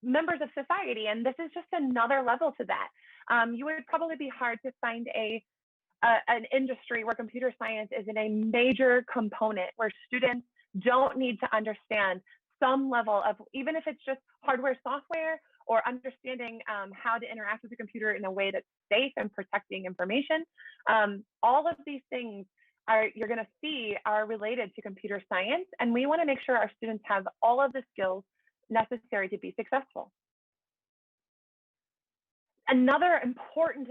members of society. And this is just another level to that. You would probably be hard to find an industry where computer science isn't a major component, where students don't need to understand some level of, even if it's just hardware, software, or understanding how to interact with the computer in a way that's safe and protecting information. All of these things you're going to see are related to computer science, and we want to make sure our students have all of the skills necessary to be successful. Another important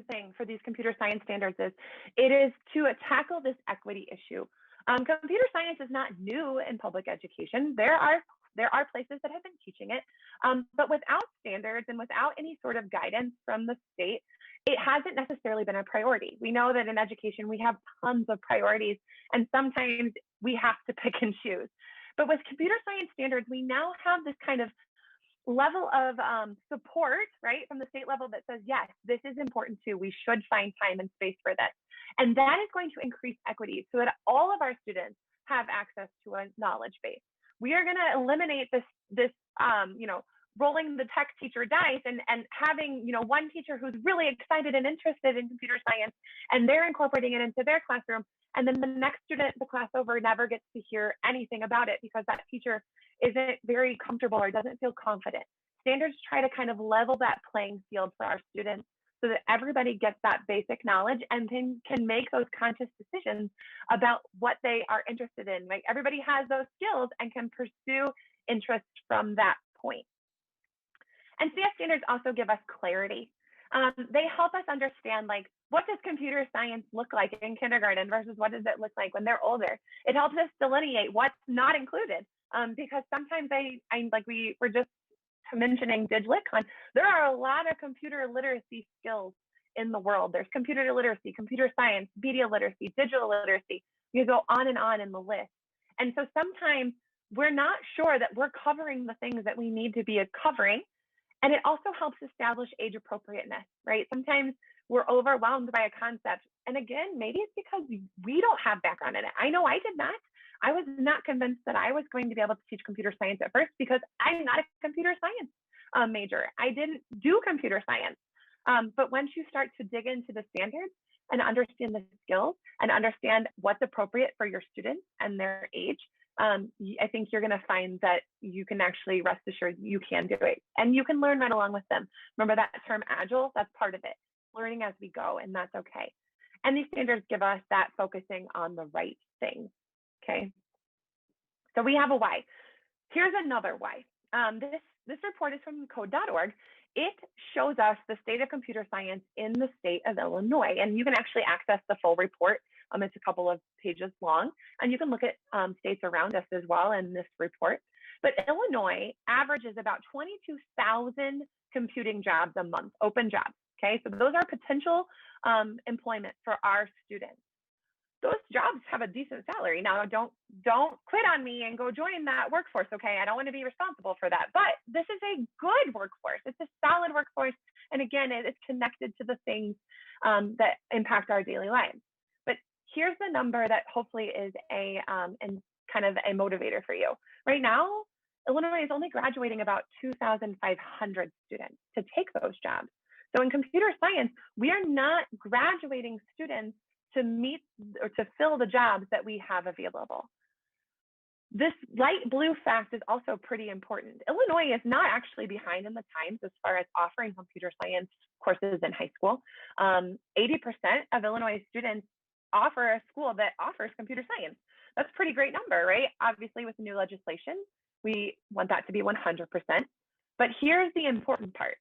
thing for these computer science standards is it is to tackle this equity issue. Computer science is not new in public education. There are places that have been teaching it, but without standards and without any sort of guidance from the state, it hasn't necessarily been a priority. We know that in education, we have tons of priorities, and sometimes we have to pick and choose. But with computer science standards, we now have this kind of level of support, right, from the state level that says, yes, this is important too. We should find time and space for this. And that is going to increase equity so that all of our students have access to a knowledge base. We are going to eliminate this rolling the tech teacher dice and having, one teacher who's really excited and interested in computer science, and they're incorporating it into their classroom. And then the next student the class over never gets to hear anything about it because that teacher isn't very comfortable or doesn't feel confident. Standards try to kind of level that playing field for our students so that everybody gets that basic knowledge and can make those conscious decisions about what they are interested in. Like, everybody has those skills and can pursue interest from that point. And CS standards also give us clarity. They help us understand, like, what does computer science look like in kindergarten versus what does it look like when they're older? It helps us delineate what's not included, because sometimes we were just mentioning DigLitCon, there are a lot of computer literacy skills in the world. There's computer literacy, computer science, media literacy, digital literacy. You go on in the list. And so sometimes we're not sure that we're covering the things that we need to be covering. And it also helps establish age appropriateness, right? Sometimes we're overwhelmed by a concept. And again, maybe it's because we don't have background in it. I know I did not. I was not convinced that I was going to be able to teach computer science at first because I'm not a computer science major. I didn't do computer science. But once you start to dig into the standards and understand the skills and understand what's appropriate for your students and their age, I think you're going to find that you can actually rest assured you can do it, and you can learn right along with them. Remember that term agile? That's part of it. Learning as we go, and that's okay. And these standards give us that focusing on the right things. Okay. So we have a why. Here's another why. This report is from code.org. It shows us the state of computer science in the state of Illinois, and you can actually access the full report. It's a couple of pages long, and you can look at states around us as well in this report. But Illinois averages about 22,000 computing jobs a month, open jobs. Okay, so those are potential employment for our students. Those jobs have a decent salary. Now, don't quit on me and go join that workforce, okay? I don't want to be responsible for that. But this is a good workforce. It's a solid workforce. And again, it is connected to the things that impact our daily lives. But here's the number that hopefully is and kind of a motivator for you. Right now, Illinois is only graduating about 2,500 students to take those jobs. So in computer science, we are not graduating students to meet or to fill the jobs that we have available. This light blue fact is also pretty important. Illinois is not actually behind in the times as far as offering computer science courses in high school. 80% of Illinois students offer a school that offers computer science. That's a pretty great number, right? Obviously, with the new legislation, we want that to be 100%. But here's the important part.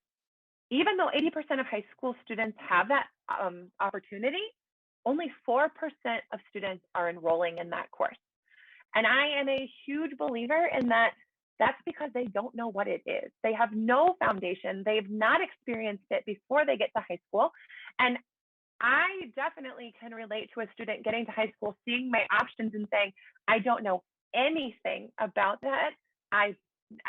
Even though 80% of high school students have that opportunity, only 4% of students are enrolling in that course. And I am a huge believer in that. That's because they don't know what it is. They have no foundation. They've not experienced it before they get to high school. And I definitely can relate to a student getting to high school, seeing my options and saying, I don't know anything about that. I'm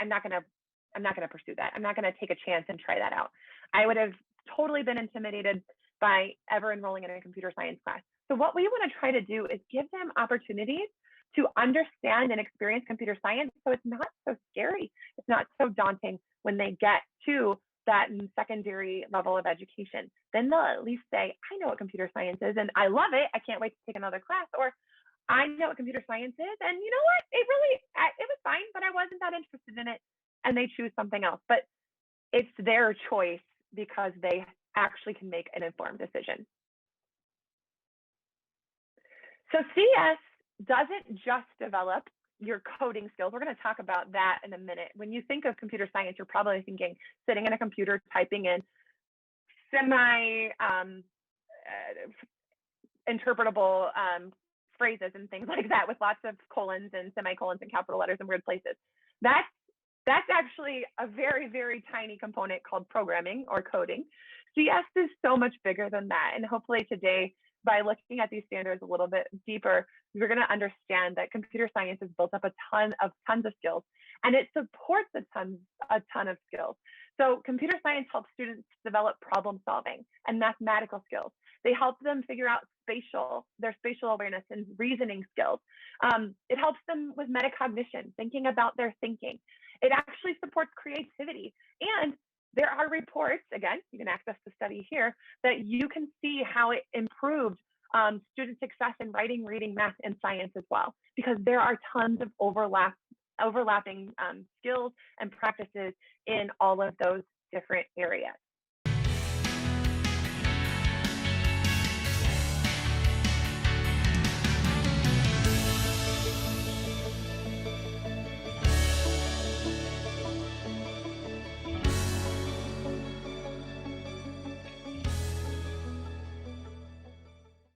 not going to pursue that. I'm not going to take a chance and try that out. I would have totally been intimidated by ever enrolling in a computer science class. So what we want to try to do is give them opportunities to understand and experience computer science so it's not so scary. It's not so daunting when they get to that secondary level of education. Then they'll at least say, I know what computer science is and I love it. I can't wait to take another class. Or I know what computer science is and you know what? It was fine, but I wasn't that interested in it. And they choose something else. But it's their choice because they actually can make an informed decision. So CS doesn't just develop your coding skills. We're going to talk about that in a minute. When you think of computer science, you're probably thinking sitting in a computer, typing in semi-interpretable phrases and things like that with lots of colons and semicolons and capital letters in weird places. That's actually a very, very tiny component called programming or coding. CS is so much bigger than that. And hopefully today, by looking at these standards a little bit deeper, you're going to understand that computer science has built up tons of skills, and it supports a ton of skills. So computer science helps students develop problem solving and mathematical skills. They help them figure out their spatial awareness and reasoning skills. It helps them with metacognition, thinking about their thinking. It actually supports creativity. And there are reports, again, you can access the study here, that you can see how it improved student success in writing, reading, math, and science as well, because there are tons of overlapping skills and practices in all of those different areas.